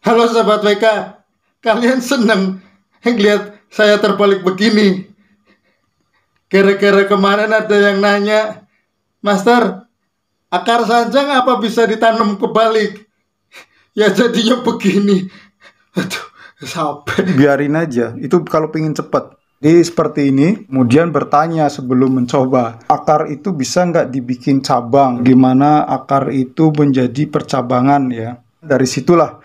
Halo sahabat WK, kalian seneng ngeliat saya terbalik begini? Gara-gara kemarin ada yang nanya, Master, akar sancang apa bisa ditanam kebalik? Ya jadinya begini. Aduh, sampai. Biarin aja, itu kalau pengen cepet. Jadi seperti ini, kemudian bertanya sebelum mencoba, akar itu bisa nggak dibikin cabang? Gimana akar itu menjadi percabangan ya? Dari situlah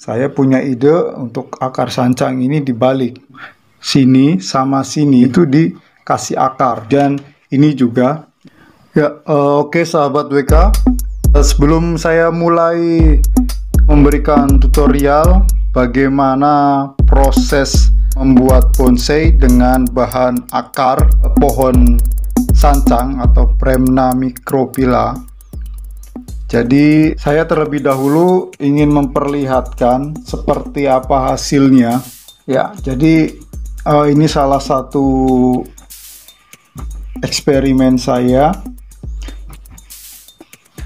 saya punya ide untuk akar sancang ini dibalik. Sini sama sini itu dikasih akar. Dan ini juga. Ya, oke sahabat WK. Sebelum saya mulai memberikan tutorial bagaimana proses membuat bonsai dengan bahan akar pohon sancang atau Premna microphylla. Jadi saya terlebih dahulu ingin memperlihatkan seperti apa hasilnya. Ya, jadi ini salah satu eksperimen saya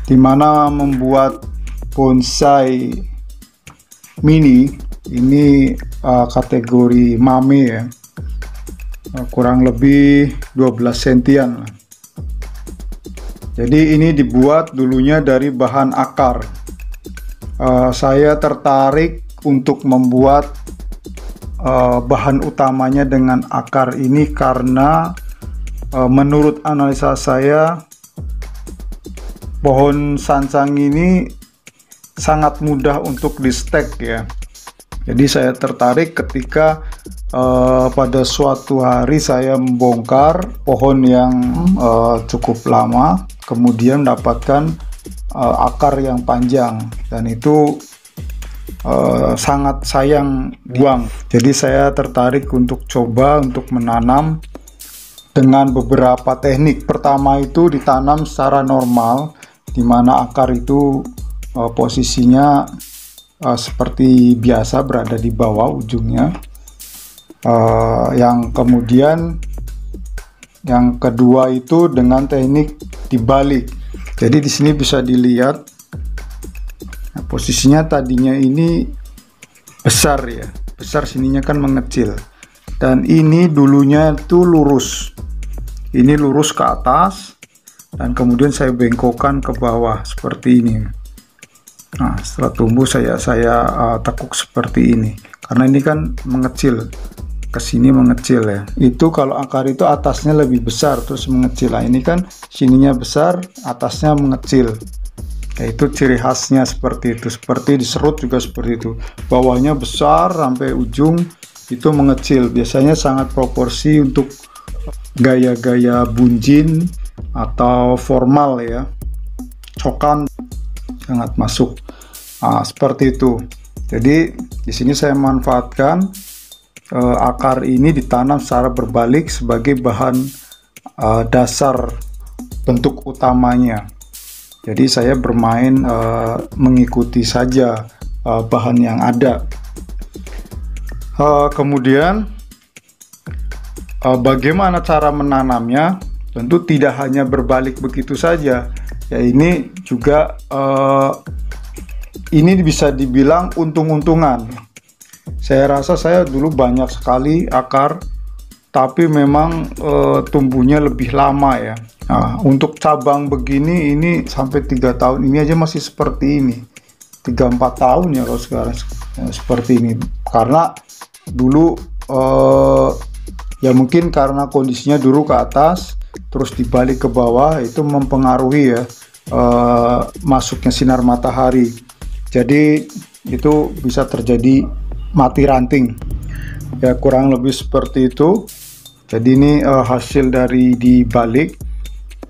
di mana membuat bonsai mini. Ini kategori mame ya, kurang lebih 12 sentian lah. Jadi ini dibuat dulunya dari bahan akar. Saya tertarik untuk membuat bahan utamanya dengan akar ini karena menurut analisa saya pohon sancang ini sangat mudah untuk di stek ya. Jadi saya tertarik ketika pada suatu hari saya membongkar pohon yang cukup lama, kemudian mendapatkan akar yang panjang, dan itu sangat sayang buang. Jadi saya tertarik untuk coba untuk menanam dengan beberapa teknik. Pertama itu ditanam secara normal, di mana akar itu posisinya seperti biasa berada di bawah ujungnya. Yang kemudian yang kedua itu dengan teknik dibalik. Jadi di sini bisa dilihat posisinya tadinya ini besar ya, besar, sininya kan mengecil, dan ini dulunya tuh lurus, ini lurus ke atas dan kemudian saya bengkokkan ke bawah seperti ini. Nah, setelah tumbuh saya tekuk seperti ini karena ini kan mengecil ke sini, mengecil ya. Itu kalau akar itu atasnya lebih besar terus mengecil. Nah, ini kan sininya besar, atasnya mengecil. Ya, itu ciri khasnya seperti itu. Seperti diserut juga seperti itu. Bawahnya besar sampai ujung itu mengecil. Biasanya sangat proporsi untuk gaya-gaya bunjin atau formal ya. Cokan sangat masuk. Nah, seperti itu. Jadi di sini saya manfaatkan akar ini ditanam secara berbalik sebagai bahan dasar bentuk utamanya. Jadi saya bermain mengikuti saja bahan yang ada. Kemudian bagaimana cara menanamnya? Tentu tidak hanya berbalik begitu saja. Ya, ini juga ini bisa dibilang untung-untungan. Saya rasa saya dulu banyak sekali akar, tapi memang tumbuhnya lebih lama ya. Nah, untuk cabang begini ini sampai 3 tahun ini aja masih seperti ini. 3-4 tahun ya kalau sekarang seperti ini. Karena dulu ya mungkin karena kondisinya dulu ke atas terus dibalik ke bawah, itu mempengaruhi ya masuknya sinar matahari. Jadi itu bisa terjadi mati ranting ya, kurang lebih seperti itu. Jadi ini hasil dari dibalik.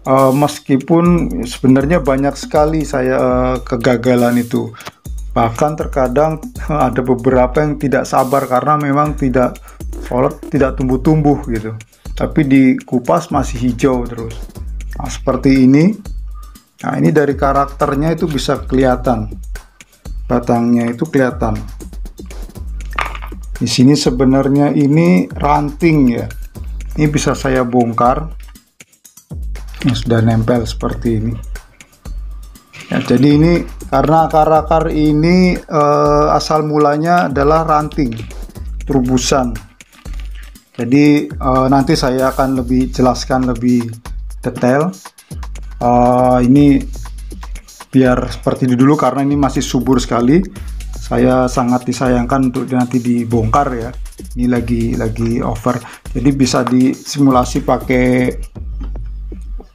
Meskipun sebenarnya banyak sekali saya kegagalan itu, bahkan terkadang ada beberapa yang tidak sabar karena memang tidak tumbuh-tumbuh gitu, tapi dikupas masih hijau terus. Nah, seperti ini. Nah, ini dari karakternya itu bisa kelihatan, batangnya itu kelihatan. Di sini sebenarnya ini ranting ya. Ini bisa saya bongkar. Yang sudah nempel seperti ini. Ya, jadi ini karena akar-akar ini asal mulanya adalah ranting terubusan. Jadi nanti saya akan lebih jelaskan lebih detail. Ini biar seperti dulu karena ini masih subur sekali. Saya sangat disayangkan untuk nanti dibongkar ya. Ini lagi over. Jadi bisa disimulasi pakai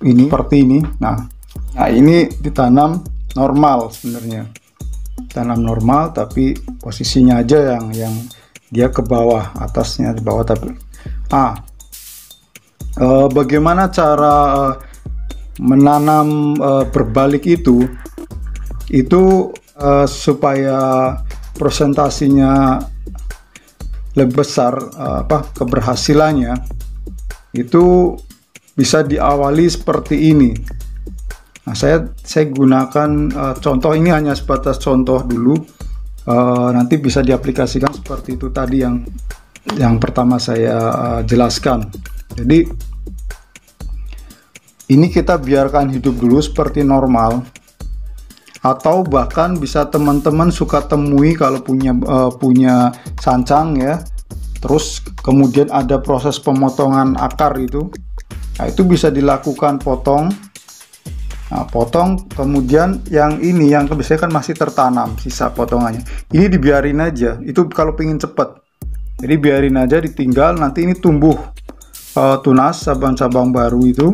ini seperti ini. Nah ini ditanam normal sebenarnya. Tanam normal tapi posisinya aja yang dia ke bawah, atasnya di bawah. Tapi bagaimana cara menanam berbalik itu supaya presentasinya lebih besar, keberhasilannya itu bisa diawali seperti ini. Nah, saya gunakan contoh ini hanya sebatas contoh dulu. Nanti bisa diaplikasikan seperti itu tadi yang pertama saya jelaskan. Jadi ini kita biarkan hidup dulu seperti normal. Atau bahkan bisa teman-teman suka temui kalau punya sancang ya, terus kemudian ada proses pemotongan akar itu. Nah, itu bisa dilakukan potong. Nah, potong, kemudian yang biasanya kan masih tertanam sisa potongannya. Ini dibiarin aja. Itu kalau pengen cepet. Jadi biarin aja, ditinggal. Nanti ini tumbuh tunas cabang-cabang baru itu.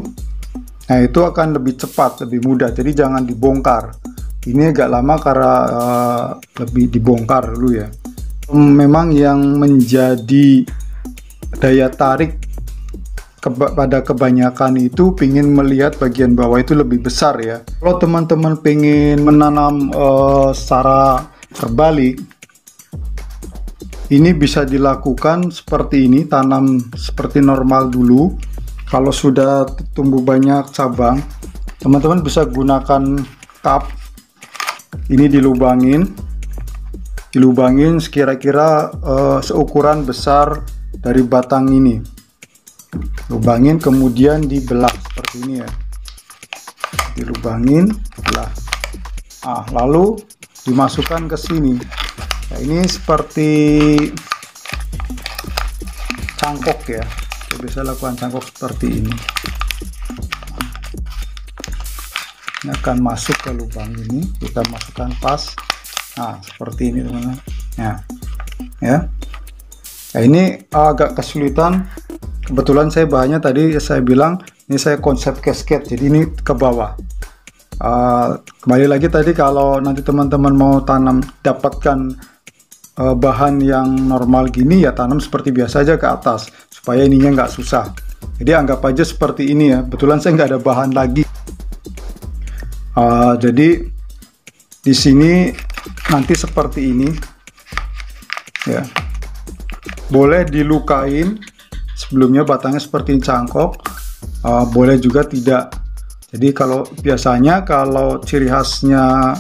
Nah, itu akan lebih cepat, lebih mudah. Jadi jangan dibongkar. Ini agak lama karena lebih dibongkar dulu ya. Memang yang menjadi daya tarik pada kebanyakan itu pingin melihat bagian bawah itu lebih besar ya. Kalau teman-teman pingin menanam secara terbalik, ini bisa dilakukan seperti ini, tanam seperti normal dulu. Kalau sudah tumbuh banyak cabang, teman-teman bisa gunakan cup. Ini dilubangin sekira-kira seukuran besar dari batang ini. Lubangin, kemudian dibelah seperti ini ya. Dilubangin, belah. Lalu dimasukkan ke sini. Nah, ini seperti cangkok ya. Kita bisa lakukan cangkok seperti ini. Ini akan masuk ke lubang ini, kita masukkan pas. Seperti ini teman-teman. Ya. Nah, ini agak kesulitan. Kebetulan saya bahannya tadi saya bilang ini saya konsep cascade, jadi ini ke bawah. Kembali lagi tadi, kalau nanti teman-teman mau tanam dapatkan bahan yang normal gini ya, tanam seperti biasa aja ke atas supaya ininya nggak susah. Jadi anggap aja seperti ini ya. Kebetulan saya nggak ada bahan lagi. Jadi di sini nanti seperti ini ya. Boleh dilukain sebelumnya batangnya seperti cangkok, boleh juga tidak. Jadi kalau biasanya kalau ciri khasnya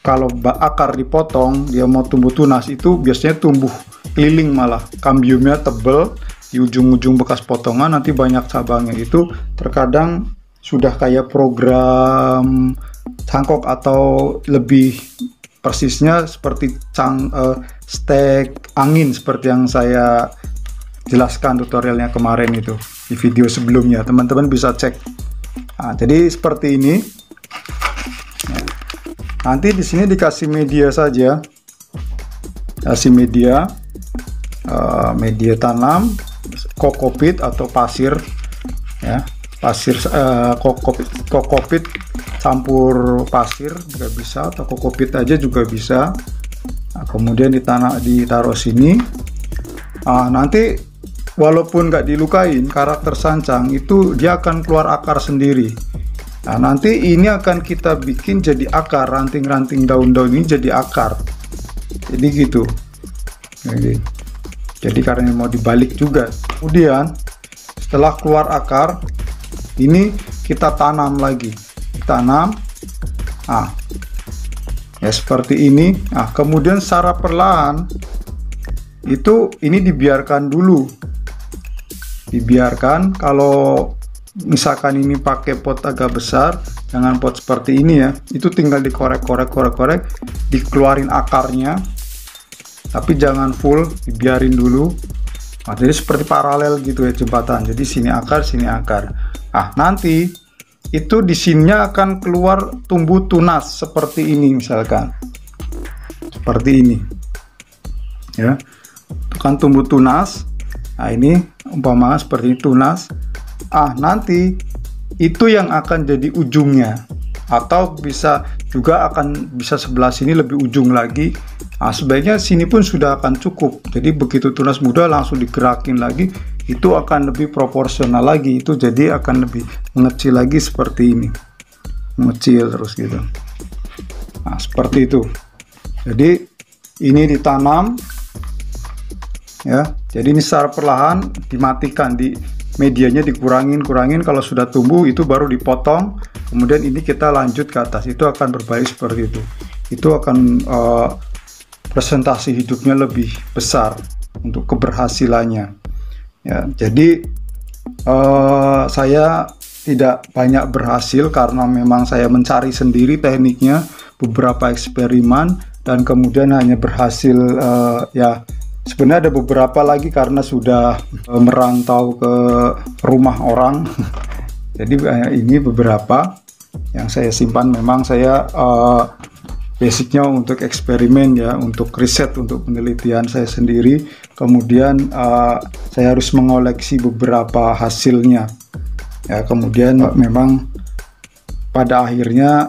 kalau akar dipotong dia mau tumbuh tunas, itu biasanya tumbuh keliling, malah kambiumnya tebel di ujung-ujung bekas potongan, nanti banyak cabangnya. Itu terkadang sudah kayak program cangkok, atau lebih persisnya seperti stek angin seperti yang saya jelaskan tutorialnya kemarin itu di video sebelumnya, teman-teman bisa cek. Jadi seperti ini. Nanti di sini dikasih media saja, kasih media tanam, kokopit atau pasir ya. Pasir kokopit campur pasir juga bisa, atau kokopit aja juga bisa. Kemudian ditaruh sini. Nanti walaupun nggak dilukain, karakter sancang itu dia akan keluar akar sendiri. Nanti ini akan kita bikin jadi akar, ranting-ranting daun-daun ini jadi akar. Jadi gitu. Jadi karena mau dibalik juga. Kemudian setelah keluar akar, ini kita tanam lagi, ya seperti ini. Kemudian secara perlahan itu ini dibiarkan dulu, kalau misalkan ini pakai pot agak besar, jangan pot seperti ini ya, itu tinggal dikorek-korek, dikeluarin akarnya, tapi jangan full, dibiarin dulu. Nah, jadi seperti paralel gitu ya jembatan, jadi sini akar, sini akar. Nah, nanti itu di sininya akan keluar tumbuh tunas seperti ini, misalkan seperti ini ya, itu kan tumbuh tunas. Nah, ini umpama seperti ini tunas. Nanti itu yang akan jadi ujungnya, atau bisa juga akan bisa sebelah sini lebih ujung lagi. Sebaiknya sini pun sudah akan cukup. Jadi begitu tunas muda langsung digerakin lagi, itu akan lebih proporsional lagi. Itu jadi akan lebih mengecil lagi seperti ini, mengecil terus gitu. Nah, seperti itu. Jadi ini ditanam ya. Jadi ini secara perlahan dimatikan, di medianya dikurangin. Kalau sudah tumbuh itu baru dipotong. Kemudian ini kita lanjut ke atas. Itu akan berbalik seperti itu. Itu akan presentasi hidupnya lebih besar untuk keberhasilannya. Ya, jadi saya tidak banyak berhasil karena memang saya mencari sendiri tekniknya, beberapa eksperimen, dan kemudian hanya berhasil ya. Sebenarnya ada beberapa lagi karena sudah merantau ke rumah orang. Jadi ini beberapa yang saya simpan. Memang saya basicnya untuk eksperimen ya, untuk riset, untuk penelitian saya sendiri. Kemudian saya harus mengoleksi beberapa hasilnya. Ya, kemudian memang pada akhirnya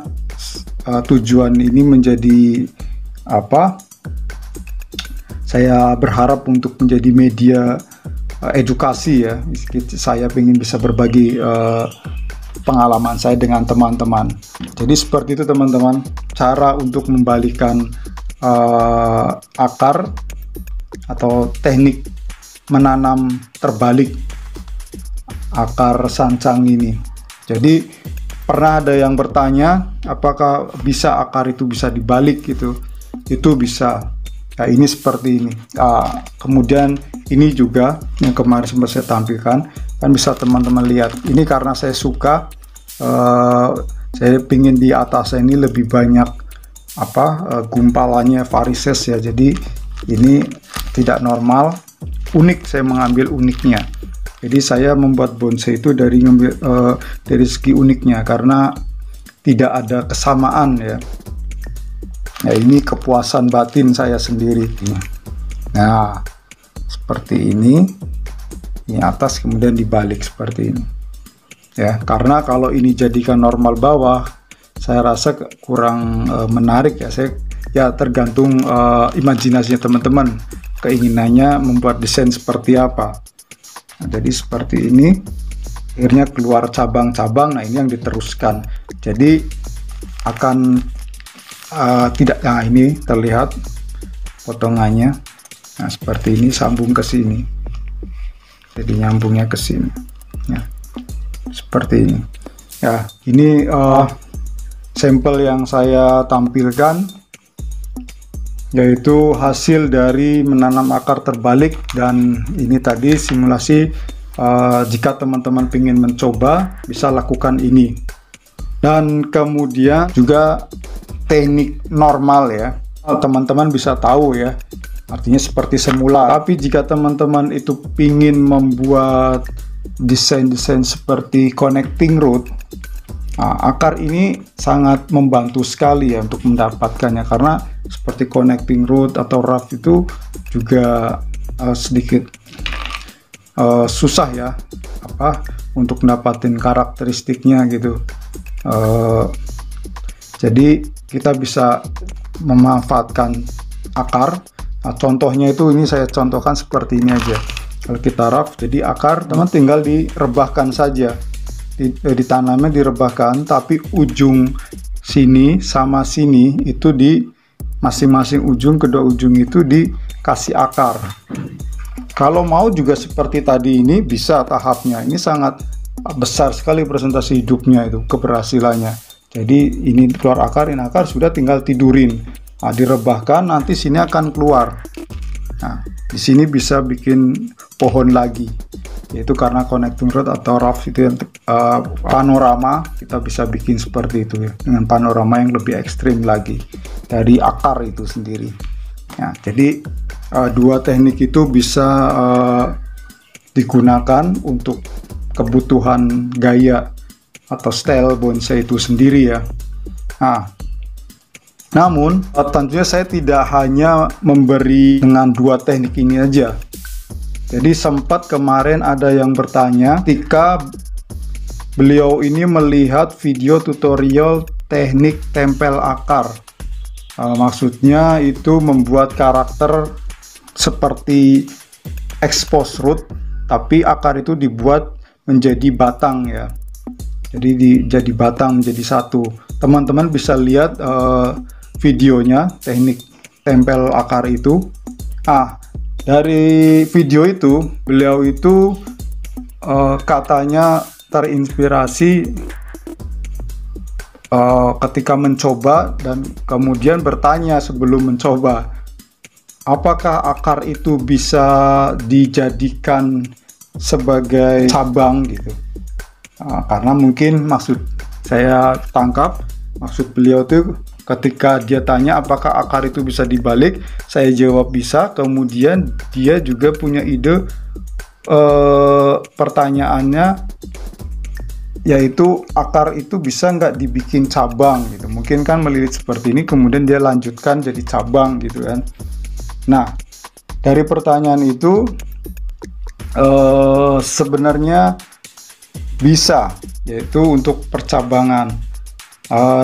tujuan ini menjadi apa? Saya berharap untuk menjadi media edukasi ya. Saya ingin bisa berbagi pengalaman saya dengan teman-teman. Jadi seperti itu teman-teman, cara untuk membalikan akar atau teknik menanam terbalik akar sancang ini. Jadi pernah ada yang bertanya apakah bisa akar itu bisa dibalik gitu. Itu bisa. Nah, ini seperti ini. Kemudian ini juga yang kemarin sempat saya tampilkan, kan bisa teman-teman lihat. Ini karena saya suka, saya ingin di atasnya ini lebih banyak gumpalannya, varises ya. Jadi ini tidak normal, unik. Saya mengambil uniknya. Jadi saya membuat bonsai itu dari segi uniknya, karena tidak ada kesamaan ya. Ya, ini kepuasan batin saya sendiri. Nah, seperti ini atas kemudian dibalik seperti ini ya, karena kalau ini jadikan normal bawah saya rasa kurang menarik ya. Saya ya tergantung imajinasinya teman-teman, keinginannya membuat desain seperti apa. Nah, jadi seperti ini akhirnya keluar cabang-cabang. Nah, ini yang diteruskan, jadi akan tidak. Nah, ini terlihat potongannya. Nah, seperti ini sambung ke sini, jadi nyambungnya ke sini ya, seperti ini ya. Ini sampel yang saya tampilkan, yaitu hasil dari menanam akar terbalik. Dan ini tadi simulasi, jika teman-teman ingin mencoba bisa lakukan ini. Dan kemudian juga teknik normal ya, teman-teman bisa tahu ya, artinya seperti semula. Tapi jika teman-teman itu ingin membuat desain-desain seperti connecting root, akar ini sangat membantu sekali ya untuk mendapatkannya, karena seperti connecting root atau raft itu juga sedikit susah ya untuk mendapatkan karakteristiknya gitu. Jadi kita bisa memanfaatkan akar. Nah, contohnya itu ini saya contohkan seperti ini aja. Kalau kita raft, jadi akar teman tinggal direbahkan saja, ditanamnya direbahkan, tapi ujung sini sama sini itu di masing-masing ujung, kedua ujung itu dikasih akar. Kalau mau juga seperti tadi ini bisa tahapnya. Ini sangat besar sekali presentasi hidupnya itu, keberhasilannya. Jadi ini keluar akar, ini akar sudah tinggal tidurin. Nah, direbahkan, nanti sini akan keluar. Nah, di sini bisa bikin pohon lagi. yaitu karena connecting rod atau rough itu yang panorama, kita bisa bikin seperti itu ya, dengan panorama yang lebih ekstrim lagi dari akar itu sendiri. Ya, jadi dua teknik itu bisa digunakan untuk kebutuhan gaya atau style bonsai itu sendiri ya. Namun tentunya saya tidak hanya memberi dengan dua teknik ini aja. Jadi sempat kemarin ada yang bertanya ketika beliau ini melihat video tutorial teknik tempel akar. Maksudnya itu membuat karakter seperti expose root, tapi akar itu dibuat menjadi batang ya. Jadi jadi batang menjadi satu. Teman-teman bisa lihat videonya teknik tempel akar itu. Dari video itu beliau itu katanya terinspirasi ketika mencoba dan kemudian bertanya sebelum mencoba, apakah akar itu bisa dijadikan sebagai cabang gitu. Karena mungkin maksud saya tangkap, maksud beliau itu ketika dia tanya apakah akar itu bisa dibalik, saya jawab bisa. Kemudian dia juga punya ide, pertanyaannya yaitu akar itu bisa nggak dibikin cabang gitu. Mungkin kan melilit seperti ini, kemudian dia lanjutkan jadi cabang gitu kan. Nah, dari pertanyaan itu sebenarnya bisa, yaitu untuk percabangan.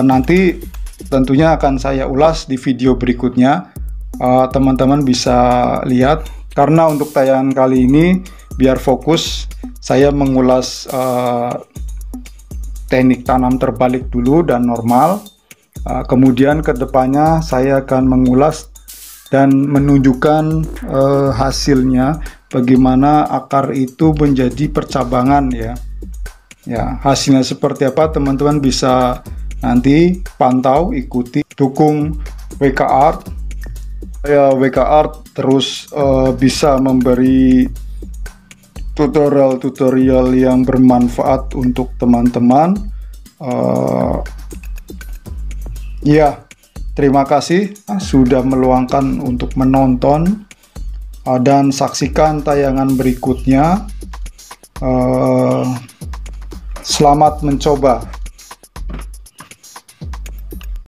Nanti tentunya akan saya ulas di video berikutnya. Teman-teman bisa lihat, karena untuk tayangan kali ini biar fokus, saya mengulas teknik tanam terbalik dulu dan normal. Kemudian kedepannya saya akan mengulas dan menunjukkan hasilnya, bagaimana akar itu menjadi percabangan ya. Ya, hasilnya seperti apa teman-teman bisa nanti pantau, ikuti, dukung WK Art. WK Art terus bisa memberi tutorial-tutorial yang bermanfaat untuk teman-teman. Ya, terima kasih sudah meluangkan untuk menonton dan saksikan tayangan berikutnya. Selamat mencoba.